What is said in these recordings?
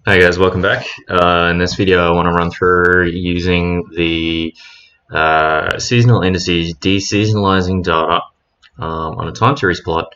Hey guys, welcome back. In this video I want to run through using the seasonal indices deseasonalizing data on a time series plot,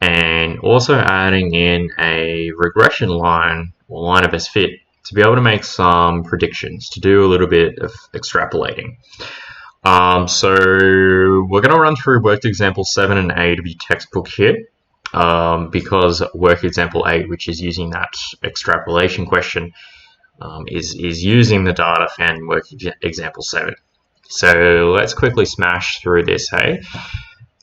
and also adding in a regression line or line of best fit to be able to make some predictions, to do a little bit of extrapolating. So we're going to run through worked example 7 and 8 of your textbook here. Because work example 8, which is using that extrapolation question, is using the data found in work example 7. So let's quickly smash through this, hey?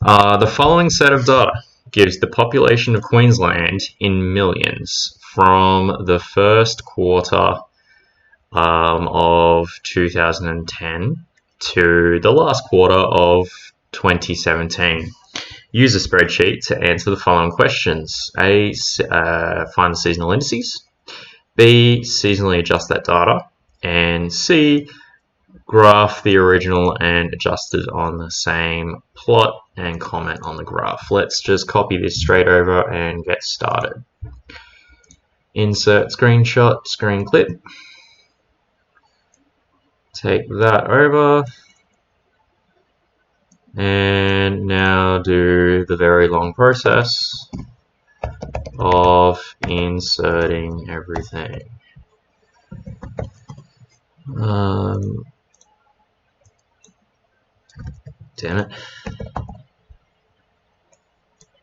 The following set of data gives the population of Queensland in millions from the first quarter of 2010 to the last quarter of 2017. Use a spreadsheet to answer the following questions. A, find the seasonal indices. B, seasonally adjust that data. And C, graph the original and adjusted on the same plot and comment on the graph. Let's just copy this straight over and get started. Insert screenshot, screen clip. Take that over. And now do the very long process of inserting everything. Damn it.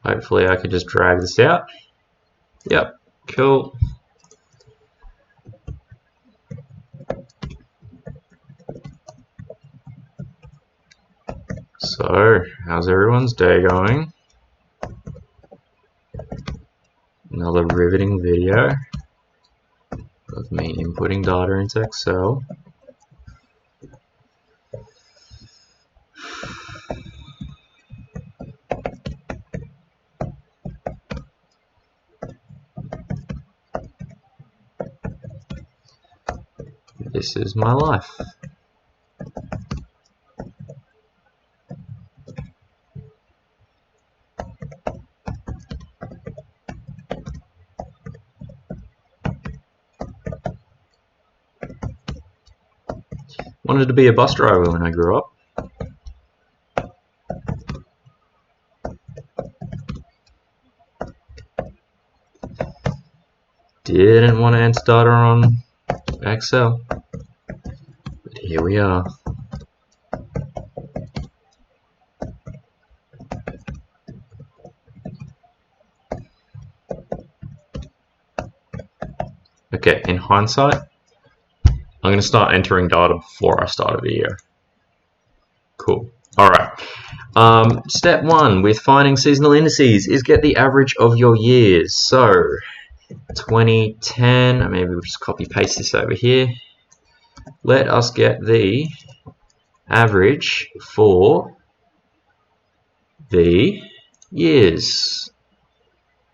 Hopefully I could just drag this out. Yep, cool. So, how's everyone's day going? Another riveting video of me inputting data into Excel. This is my life. Wanted to be a bus driver when I grew up. Didn't want to enter data on Excel, but here we are. Okay, in hindsight, I'm going to start entering data before I start a video. Cool. Alright. Step 1 with finding seasonal indices is get the average of your years. So, 2010, maybe we'll just copy paste this over here. Let us get the average for the years.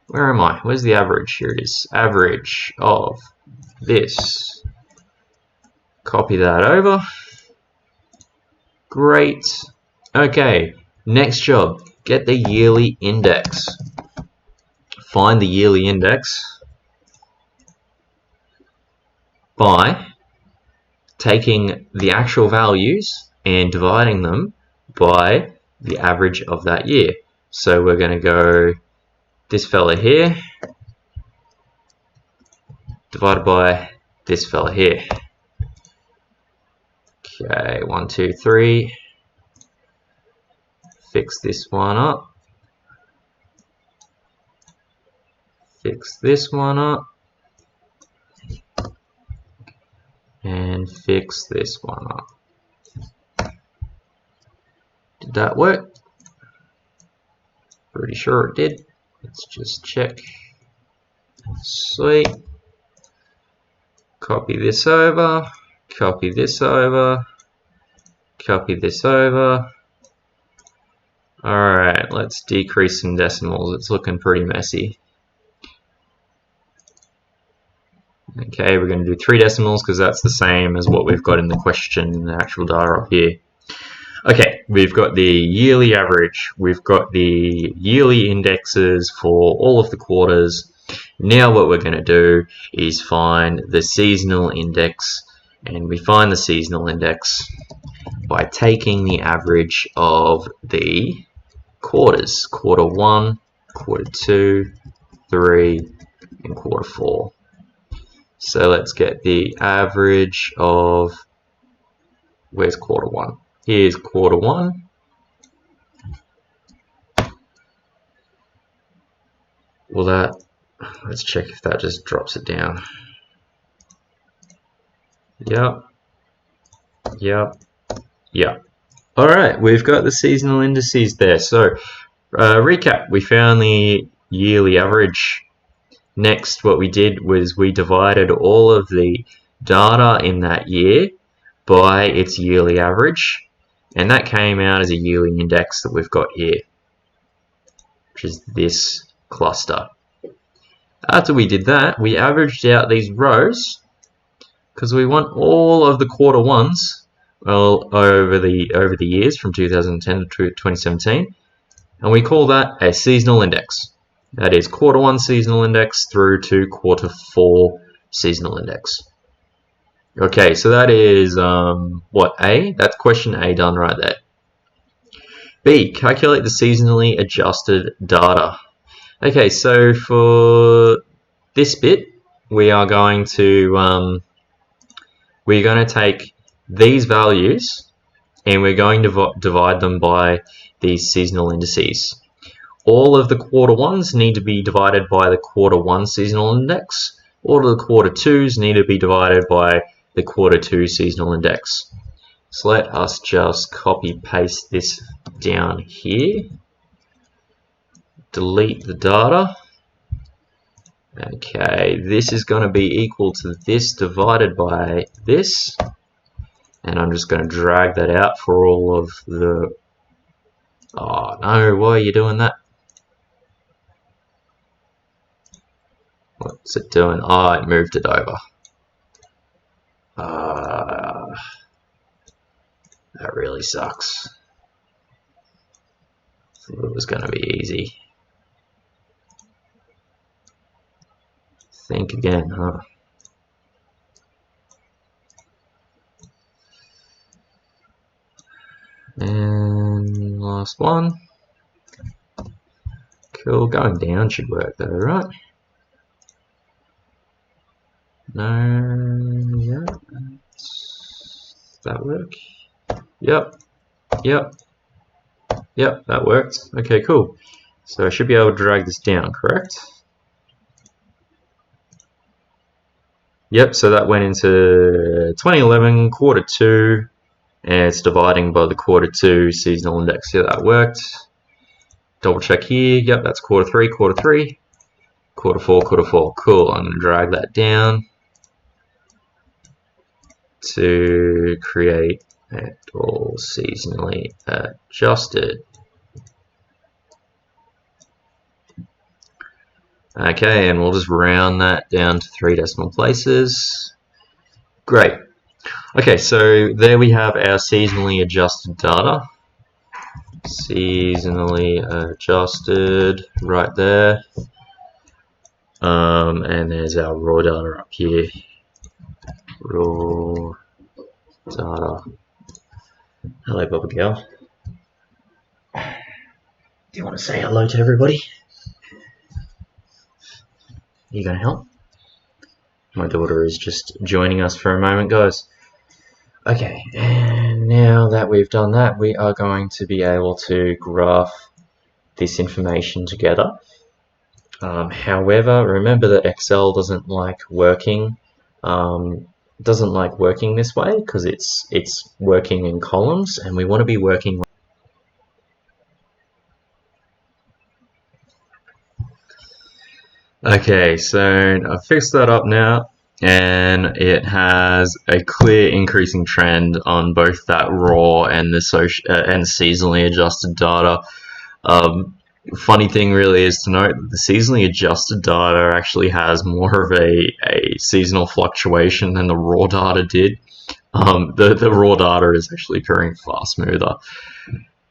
Where am I? Where's the average? Here it is. Average of this. Copy that over. Great. Okay, next job. Get the yearly index. Find the yearly index by taking the actual values and dividing them by the average of that year. So we're going to go this fella here divided by this fella here. Okay, 1, 2, 3. Fix this one up. Fix this one up. And fix this one up. Did that work? Pretty sure it did. Let's just check. Sweet. Copy this over. Copy this over. Copy this over. Alright, let's decrease some decimals. It's looking pretty messy. Okay, we're going to do 3 decimals because that's the same as what we've got in the question in the actual data up here. Okay, we've got the yearly average. We've got the yearly indexes for all of the quarters. Now what we're going to do is find the seasonal index, and we find the seasonal index by taking the average of the quarters, quarter 1, quarter 2, 3, and quarter 4. So let's get the average of, where's quarter 1? Here's quarter 1. Well, that, let's check if that just drops it down. Yep. Alright, we've got the seasonal indices there. So, recap, we found the yearly average. Next, what we did was we divided all of the data in that year by its yearly average, and that came out as a yearly index that we've got here, which is this cluster. After we did that, we averaged out these rows because we want all of the quarter 1s, well, over the years from 2010 to 2017, and we call that a seasonal index. That is quarter 1 seasonal index through to quarter 4 seasonal index. Okay, so that is what, A? That's question A done right there. B, calculate the seasonally adjusted data. Okay, so for this bit, we are going to take these values and we're going to divide them by these seasonal indices. All of the quarter 1s need to be divided by the quarter 1 seasonal index. All of the quarter 2s need to be divided by the quarter 2 seasonal index. So let us just copy paste this down here. Delete the data. Okay, this is going to be equal to this divided by this. And I'm just going to drag that out for all of the... Oh no, why are you doing that? What's it doing? Oh, it moved it over. That really sucks. Thought it was going to be easy. Think again, huh? And last one. Cool, going down should work though, right? No, yeah. Does that work? Yep, that worked. Okay, cool. So I should be able to drag this down, correct? Yep, so that went into 2011 quarter 2, and it's dividing by the quarter 2 seasonal index. Yeah, that worked. Double check here. Yep, that's quarter 3, quarter 3, quarter 4, quarter 4. Cool. I'm going to drag that down to create it all seasonally adjusted. Okay, and we'll just round that down to 3 decimal places. Great. Okay, so there we have our seasonally adjusted data. Seasonally adjusted right there. And there's our raw data up here. Raw data. Hello, Bubba Girl. Do you want to say hello to everybody? You gonna help? My daughter is just joining us for a moment, guys. Okay, and now that we've done that, we are going to be able to graph this information together. However, remember that Excel doesn't like working. This way because it's working in columns, and we want to be working. Okay, so I've fixed that up now, and it has a clear increasing trend on both that raw and the seasonally adjusted data. Funny thing really is to note that the seasonally adjusted data actually has more of a seasonal fluctuation than the raw data did. The raw data is actually occurring far smoother.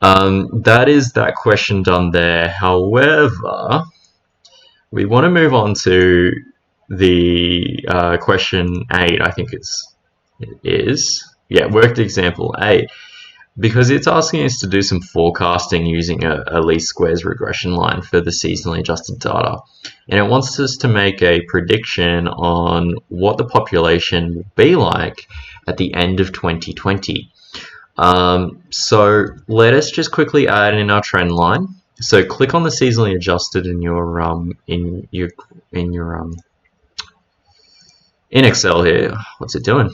That is that question done there. However, we want to move on to the question 8, I think it is. Yeah, worked example 8. Because it's asking us to do some forecasting using a least squares regression line for the seasonally adjusted data. And it wants us to make a prediction on what the population will be like at the end of 2020. So let us just quickly add in our trend line. So click on the seasonally adjusted in Excel here. What's it doing?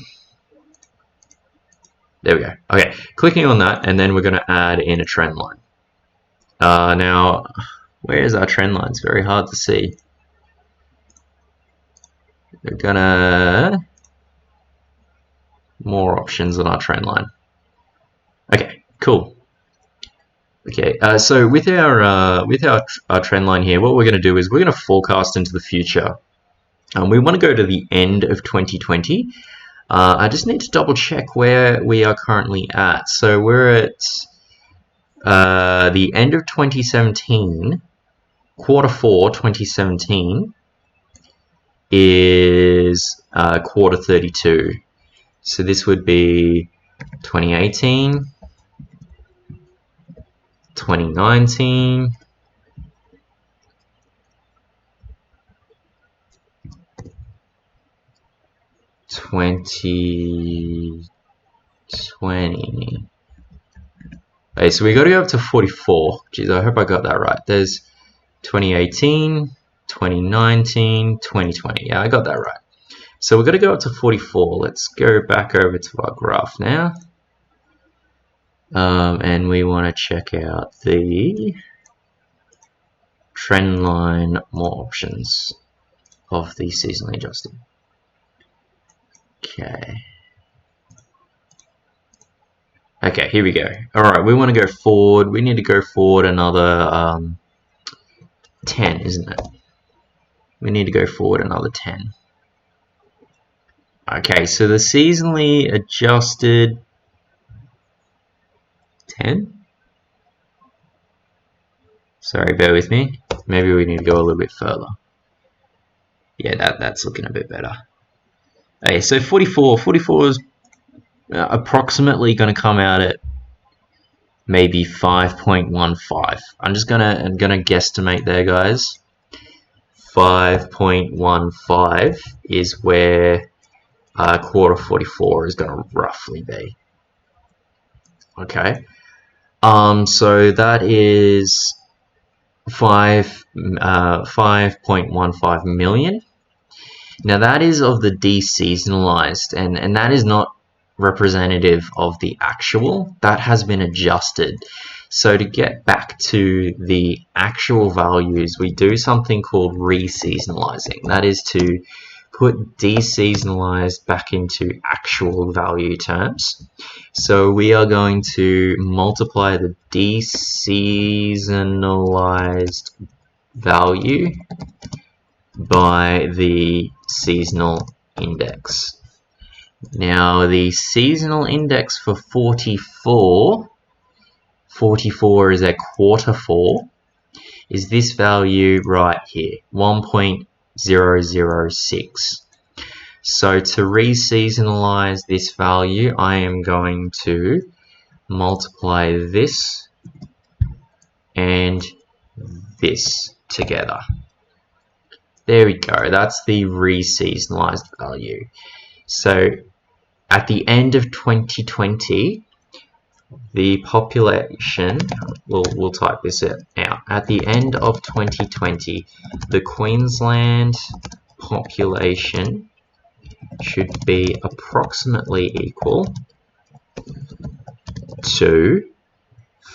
There we go. Okay, clicking on that, and then we're going to add in a trend line. Now, where is our trend line? It's very hard to see. We're gonna more options on our trend line. Okay, cool. Okay, so with our trend line here, what we're going to do is we're going to forecast into the future. We want to go to the end of 2020. I just need to double check where we are currently at. So we're at the end of 2017, quarter 4 2017 is quarter 32. So this would be 2018, 2019, 2020. Okay, so we got to go up to 44. Geez, I hope I got that right. There's 2018, 2019, 2020. Yeah, I got that right. So we're going to go up to 44. Let's go back over to our graph now. And we want to check out the trend line more options of the seasonally adjusted. Okay, here we go. Alright, we want to go forward. We need to go forward another 10, isn't it? We need to go forward another 10. Okay, so the seasonally adjusted 10? Sorry, bear with me. Maybe we need to go a little bit further. Yeah, that's looking a bit better. Okay, so 44 is approximately going to come out at maybe 5.15. I'm gonna guesstimate there, guys. 5.15 is where quarter 44 is going to roughly be. Okay, so that is 5.15 million. Now that is of the deseasonalized, and that is not representative of the actual. That has been adjusted. So to get back to the actual values, we do something called reseasonalising. That is to put deseasonalized back into actual value terms. So we are going to multiply the deseasonalized value by the seasonal index. Now the seasonal index for 44 is at quarter 4, is this value right here, 1.006. So to reseasonalize this value, I am going to multiply this and this together. There we go, that's the reseasonalized value. So at the end of 2020, the population, we'll type this out. At the end of 2020, the Queensland population should be approximately equal to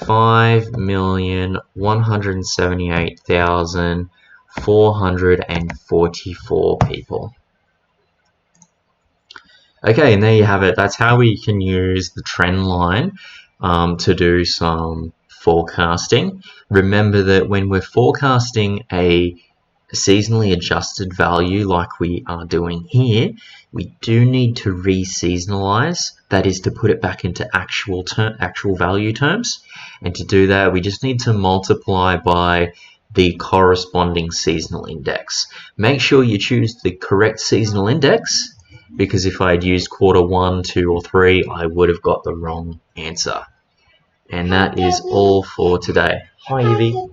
5,178,444 people. Okay, and there you have it. That's how we can use the trend line to do some forecasting. Remember that when we're forecasting a seasonally adjusted value like we are doing here, we do need to reseasonalize. That is to put it back into actual value terms. And to do that, we just need to multiply by the corresponding seasonal index. Make sure you choose the correct seasonal index, because if I had used quarter 1, 2, or 3, I would have got the wrong answer. And that is all for today. Hi, Evie.